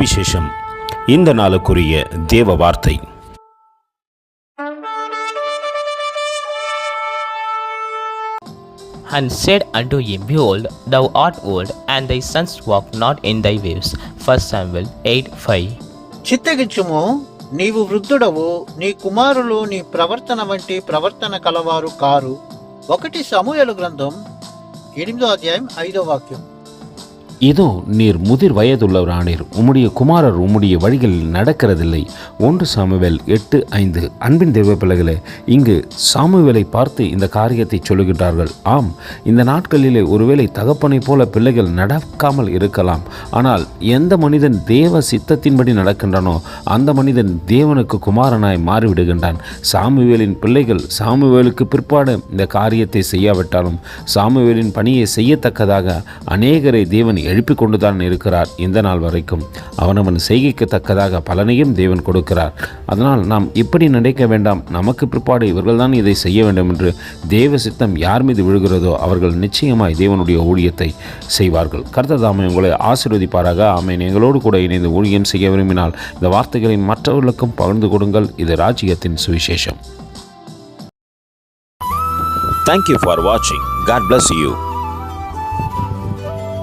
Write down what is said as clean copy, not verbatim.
சுவிசேஷம். இந்த நாளுக்குரிய தேவ வார்த்தை. And said unto him, Behold, thou art old, and thy sons walk not in thy ways. 1 Samuel 8:5. చిత్తగించుము, నీవు వృద్ధుడవు, నీ కుమారులు నీ ప్రవర్తన వంటి ప్రవర్తన కలవారు కారు. 1 సమూయేలు గ్రంథం 8వ అధ్యాయం 5వ వాక్యం. இதோ நீர் முதிர் வயதுள்ளவரானீர், உம்முடைய குமாரர் உம்முடைய வழிகளில் நடக்கிறதில்லை. 1 சாமுவேல் 8:5. அன்பின் தேவ பிள்ளைகளே, இங்கு சாமுவேலை பார்த்து இந்த காரியத்தை சொல்லுகின்றார்கள். ஆம், இந்த நாட்களிலே ஒருவேளை தகப்பனை போல பிள்ளைகள் நடக்காமல் இருக்கலாம். ஆனால் எந்த மனிதன் தேவ சித்தத்தின்படி நடக்கின்றானோ அந்த மனிதன் தேவனுக்கு குமாரனாய் மாறிவிடுகின்றான். சாமுவேலின் பிள்ளைகள் சாமுவேலுக்கு பிற்பாடு இந்த காரியத்தை செய்யாவிட்டாலும் சாமுவேலின் பணியை செய்யத்தக்கதாக அநேகரை தேவன் எழுப்பிக் கொண்டுதான் இருக்கிறார். இந்த நாள் வரைக்கும் அவனவன் செய்கைக்கு தக்கதாக பலனையும் தேவன் கொடுக்கிறார். அதனால் நாம் இப்படி நினைக்க வேண்டாம், நமக்கு பிற்பாடு இவர்கள்தான் இதை செய்ய வேண்டும் என்று. தேவ சித்தம் யார் மீது விழுகிறதோ அவர்கள் நிச்சயமாய் தேவனுடைய ஊழியத்தை செய்வார்கள். கர்த்தர் தாமே உங்களை ஆசீர்வதிப்பாராக. ஆமென். எங்களோடு கூட இணைந்து ஊழியம் செய்ய விரும்பினால் இந்த வார்த்தைகளை மற்றவர்களுக்கும் பகிர்ந்து கொடுங்கள். இது ராஜ்யத்தின் சுவிசேஷம். Thank you for watching. God bless you.